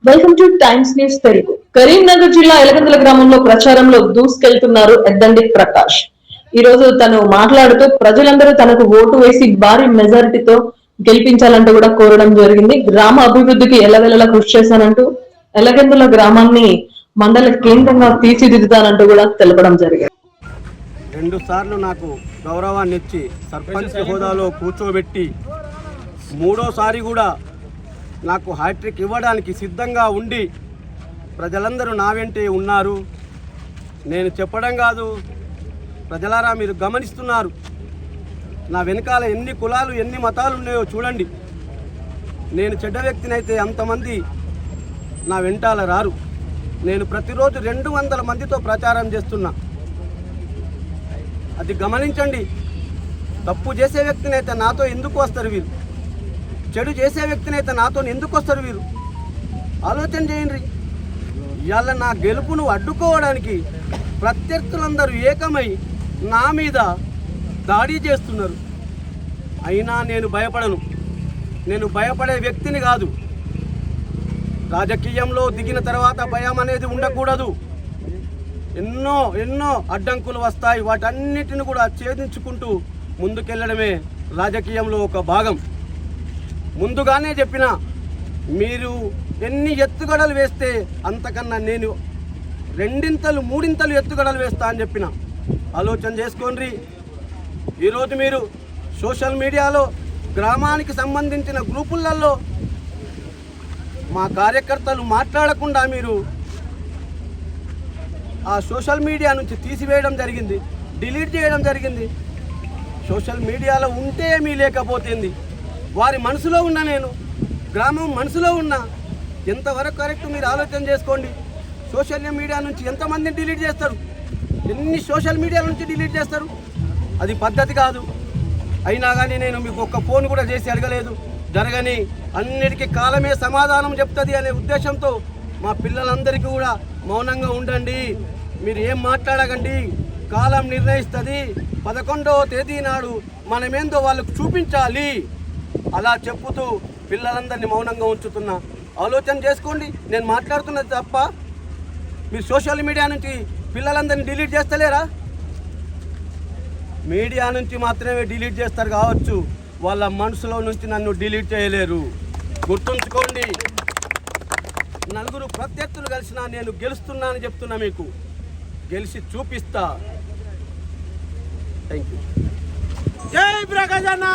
Welcome two times news Telugu. Karimnagar జిల్లా ఎలగందుల గ్రామంలో ప్రచారంలో దూసుకెళ్తున్నారు ఎద్దండి ప్రకాష్. ఈ రోజు తను మాట్లాడుతూ ప్రజలందరూ తనకు ఓటు వేసి భారీ మెజారిటీతో గెలిపించాలంటూ కూడా కోరడం జరిగింది. గ్రామ అభివృద్ధికి ఎల్లవెల్లలా కృషి చేశానంటూ ఎలగందుల గ్రామాన్ని మండల కేంద్రంగా తీర్చిదిద్దుతానంటూ కూడా తెలపడం జరిగింది. 2 సార్లు నాకు గౌరవాన్ని ఇచ్చి సర్పంచ్ హోదాలో కూర్చోబెట్టి 3ఓసారి కూడా నాకు హ్యాట్రిక్ ఇవ్వడానికి సిద్ధంగా ఉండి ప్రజలందరూ నా వెంటే ఉన్నారు. నేను చెప్పడం కాదు, ప్రజలారా మీరు గమనిస్తున్నారు. నా వెనకాల ఎన్ని కులాలు ఎన్ని మతాలు ఉన్నాయో చూడండి. నేను చెడ్డ వ్యక్తినైతే అంతమంది నా వెంటాల రారు. నేను ప్రతిరోజు 200 మందితో ప్రచారం చేస్తున్నా. అది గమనించండి. తప్పు చేసే వ్యక్తినైతే నాతో ఎందుకు వస్తారు వీరు? చెడు చేసే వ్యక్తినైతే నాతో ఎందుకు వస్తారు వీరు? ఆలోచన చేయండి. ఇవాళ నా గెలుపును అడ్డుకోవడానికి ప్రత్యర్థులందరూ ఏకమై నా మీద దాడి చేస్తున్నారు. అయినా నేను భయపడను. నేను భయపడే వ్యక్తిని కాదు. రాజకీయంలో దిగిన తర్వాత భయం అనేది ఉండకూడదు. ఎన్నో అడ్డంకులు వస్తాయి. వాటన్నిటిని కూడా ఛేదించుకుంటూ ముందుకెళ్ళడమే రాజకీయంలో ఒక భాగం. ముందుగానే చెప్పిన, మీరు ఎన్ని ఎత్తుగడలు వేస్తే అంతకన్నా నేను 2 3 ఎత్తుగడలు వేస్తా అని చెప్పిన. ఆలోచన చేసుకోండి. ఈరోజు మీరు సోషల్ మీడియాలో గ్రామానికి సంబంధించిన గ్రూపులలో మా కార్యకర్తలు మాట్లాడకుండా మీరు ఆ సోషల్ మీడియా నుంచి తీసివేయడం జరిగింది, డిలీట్ చేయడం జరిగింది. సోషల్ మీడియాలో ఉంటే ఏమీ లేకపోతుంది. వారి మనసులో ఉన్న నేను, గ్రామం మనసులో ఉన్న ఎంతవరకు కరెక్ట్ మీరు ఆలోచన చేసుకోండి. సోషల్ మీడియా నుంచి ఎంతమందిని డిలీట్ చేస్తారు? ఎన్ని సోషల్ మీడియా నుంచి డిలీట్ చేస్తారు? అది పద్ధతి కాదు. అయినా కానీ నేను మీకు ఒక్క ఫోన్ కూడా చేసి అడగలేదు. జరగని అన్నిటికీ కాలమే సమాధానం చెప్తుంది అనే ఉద్దేశంతో మా పిల్లలందరికీ కూడా మౌనంగా ఉండండి, మీరు ఏం మాట్లాడకండి, కాలం నిర్ణయిస్తుంది, 11వ తేదీ నాడు మనమేందో వాళ్ళకు చూపించాలి అలా చెప్పుతూ పిల్లలందరినీ మౌనంగా ఉంచుతున్నా. ఆలోచన చేసుకోండి. నేను మాట్లాడుతున్నది తప్ప మీరు సోషల్ మీడియా నుంచి పిల్లలందరినీ డిలీట్ చేస్తలేరా? మీడియా నుంచి మాత్రమే డిలీట్ చేస్తారు కావచ్చు, వాళ్ళ మనసులో నుంచి నన్ను డిలీట్ చేయలేరు. గుర్తుంచుకోండి. 4 ప్రత్యర్థులు కలిసినా నేను గెలుస్తున్నా అని చెప్తున్నా. మీకు గెలిచి చూపిస్తా. Thank you. జై ప్రకాష్ అన్న.